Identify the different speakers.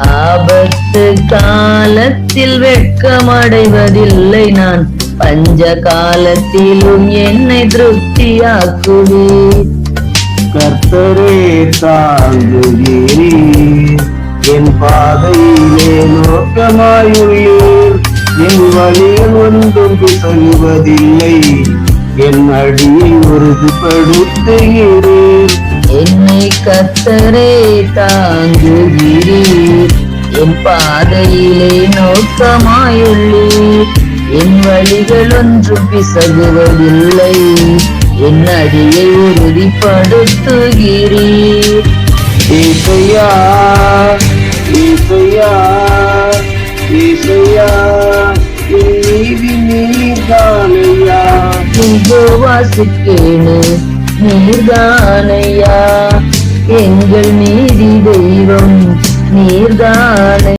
Speaker 1: ஆபத்து காலத்தில் வெட்கமடைவதில்லை நான், பஞ்ச காலத்திலும் என்னை திருப்தியாக்குவீர்.
Speaker 2: கர்த்தரே தாங்குகிறீர், என் பாதையிலே நோக்கமாயுள்ளீர். என் வழியில் ஒன்றும் பிசகுவதில்லை, என் அடியை உறுதிப்படுத்துகிறீர்.
Speaker 1: என்னை கர்த்தரே தாங்குகிறீர், என் பாதையிலே நோக்கமாயுள்ளீர். என் வழிகள் ஒன்றும் பிசகுவதில்லை, என் அடியை உறுதிப்படுத்துகிறீர்.
Speaker 2: ஏசையா ஏசையா ஏசையா, என் நீதி நீர்தானையா.
Speaker 1: யெகோவாசுக்கேனு நீர்தானையா, எங்கள் நீதி தெய்வம் நீர்தானை.